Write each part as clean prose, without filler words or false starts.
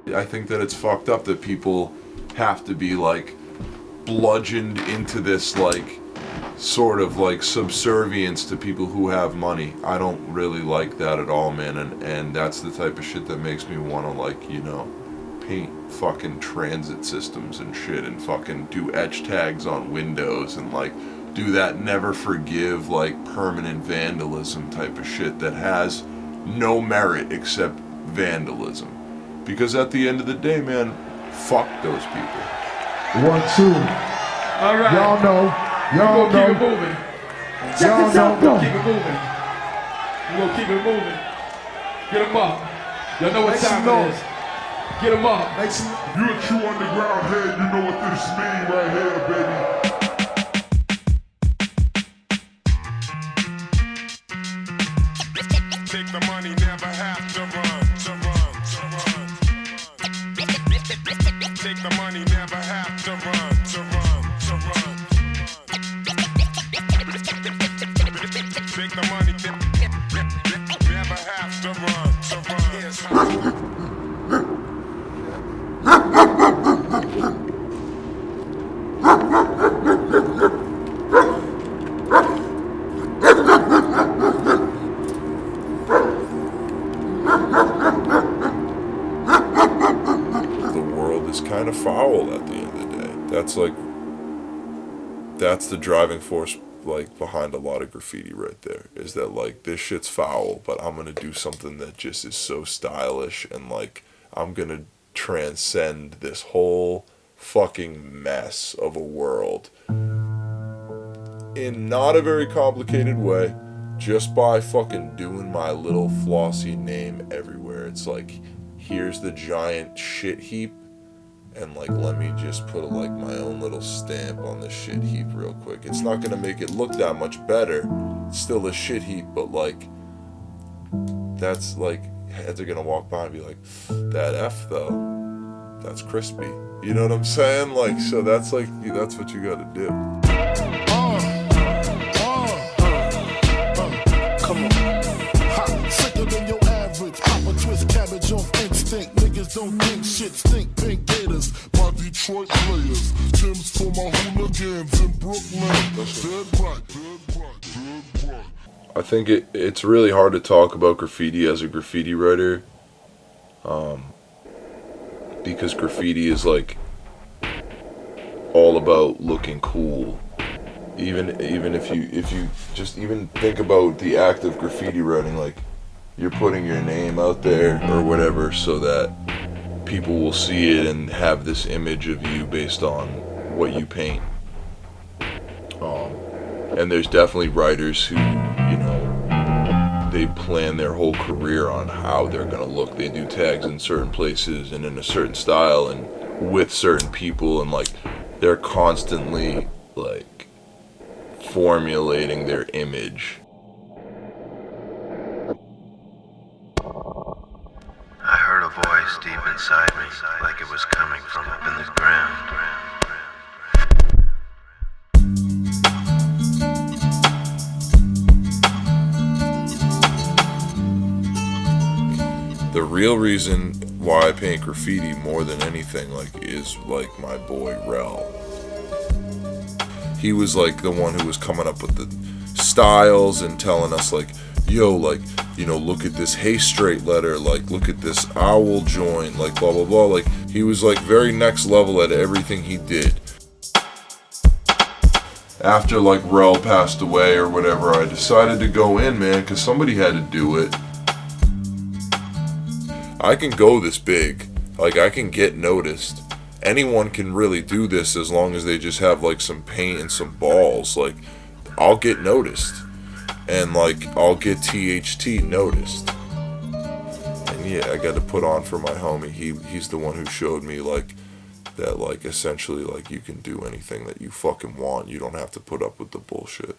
I think that it's fucked up that people have to be like bludgeoned into this like sort of like subservience to people who have money. I don't really like that at all, man, and that's the type of shit that makes me want to like, you know, paint fucking transit systems and shit and fucking do etch tags on windows and like do that never forgive like permanent vandalism type of shit that has no merit except vandalism. Because at the end of the day, man, fuck those people. 1, 2. All right. Y'all know. Y'all We're know. gonna keep it moving. Check this out, though. Keep it moving. We're gonna keep it moving. Get them up. Y'all know what time it is. Get them up. You a true underground head, you know what this mean right here, baby. Take the money, never have to run, to run, to run. Take the money, never have to run, to run, to run. Take the money, never have to run, to run. Kind of foul at the end of the day. That's the driving force like behind a lot of graffiti right there, is that like this shit's foul, but I'm gonna do something that just is so stylish and like I'm gonna transcend this whole fucking mess of a world in not a very complicated way, just by fucking doing my little flossy name everywhere. It's like, here's the giant shit heap, and like let me just put like my own little stamp on the shit heap real quick. It's not gonna make it look that much better. It's still a shit heap, but like that's like heads are gonna walk by and be like, that F though, that's crispy. You know what I'm saying? Like, so that's like, that's what you gotta do. Come on. Hot, sicker than your average. Papa twist cabbage off instinct. Niggas don't think shit stink. Pink gators, my Detroit players. Tim's for my hooligans in Brooklyn. Dead right, dead right, dead right. I think it's really hard to talk about graffiti as a graffiti writer, because graffiti is like all about looking cool. Even if you just even think about the act of graffiti writing, like you're putting your name out there or whatever so that people will see it and have this image of you based on what you paint. And there's definitely writers who, you know, they plan their whole career on how they're gonna look. They do tags in certain places and in a certain style and with certain people, and like they're constantly like formulating their image. I heard a voice deep inside me, like it was coming from up in the ground. The real reason why I paint graffiti more than anything like is like my boy Rel. He was like the one who was coming up with the styles and telling us like, yo, like, you know, look at this hey straight letter, like look at this owl joint, like blah blah blah. Like he was like very next level at everything he did. After like Rel passed away or whatever, I decided to go in, man, because somebody had to do it. I can go this big, like I can get noticed. Anyone can really do this as long as they just have like some paint and some balls. Like I'll get noticed, and like I'll get THT noticed. And yeah, I got to put on for my homie. He's the one who showed me like that, like essentially like you can do anything that you fucking want. You don't have to put up with the bullshit.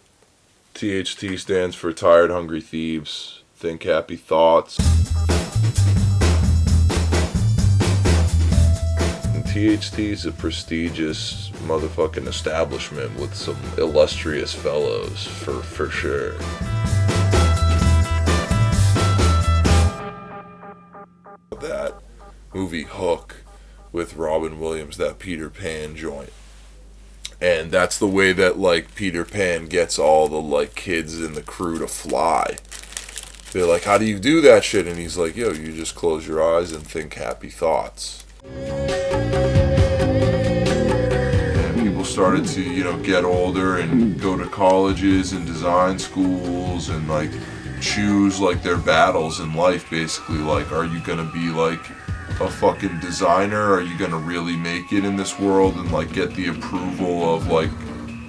THT stands for Tired Hungry Thieves. Think happy thoughts. THT is a prestigious motherfucking establishment with some illustrious fellows, for sure. That movie Hook with Robin Williams, that Peter Pan joint. And that's the way that, like, Peter Pan gets all the, like, kids in the crew to fly. They're like, how do you do that shit? And he's like, yo, you just close your eyes and think happy thoughts. And people started to, you know, get older and go to colleges and design schools and, like, choose, like, their battles in life, basically. Like, are you gonna be, like, a fucking designer? Are you gonna really make it in this world and, like, get the approval of, like,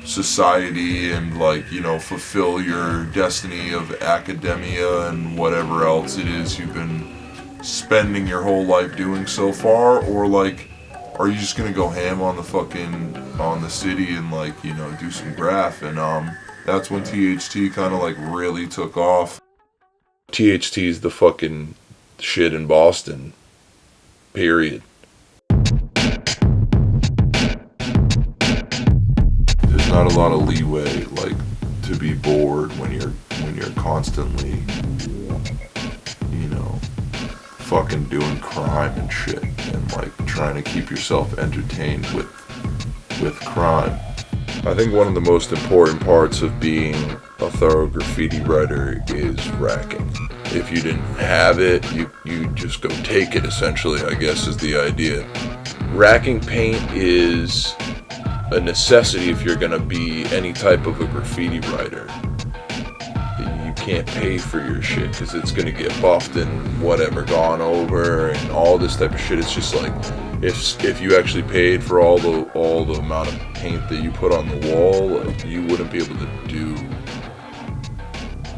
society and, like, you know, fulfill your destiny of academia and whatever else it is you've been spending your whole life doing so far? Or, like, are you just gonna go ham on the city and, like, you know, do some graph? And that's when THT kind of, like, really took off. THT's the fucking shit in Boston, period. There's not a lot of leeway, like, to be bored when you're constantly, you know, fucking doing crime and shit, and, like, trying to keep yourself entertained with crime. I think one of the most important parts of being a thorough graffiti writer is racking. If you didn't have it, you just go take it, essentially, I guess is the idea. Racking paint is a necessity if you're gonna be any type of a graffiti writer. You can't pay for your shit because it's gonna get buffed and whatever, gone over and all this type of shit. It's just like, if you actually paid for all the amount of paint that you put on the wall, like, you wouldn't be able to do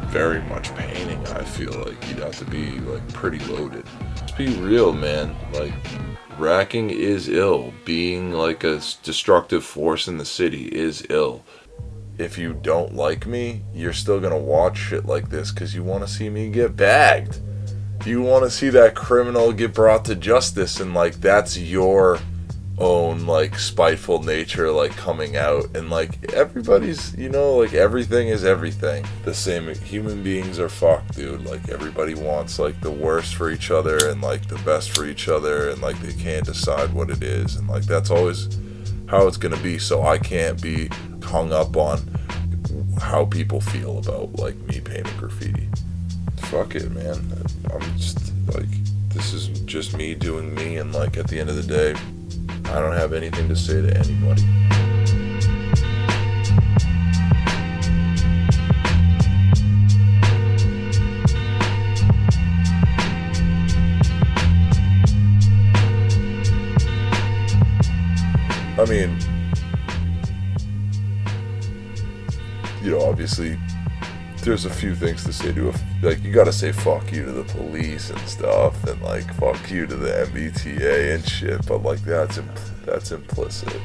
very much painting. I feel like you'd have to be, like, pretty loaded. Let's be real, man. Like, racking is ill. Being, like, a destructive force in the city is ill. If you don't like me, you're still gonna watch shit like this because you want to see me get bagged. You want to see that criminal get brought to justice, and, like, that's your own, like, spiteful nature, like, coming out. And, like, everybody's, you know, like, everything is everything. The same, human beings are fucked, dude. Like, everybody wants, like, the worst for each other and, like, the best for each other, and, like, they can't decide what it is, and, like, that's always how it's gonna be. So I can't be hung up on how people feel about, like, me painting graffiti. Fuck it, man. I'm just, like, this is just me doing me, and, like, at the end of the day, I don't have anything to say to anybody. I mean, you know, obviously, there's a few things to say to like, you gotta say fuck you to the police and stuff, and, like, fuck you to the MBTA and shit, but, like, that's implicit.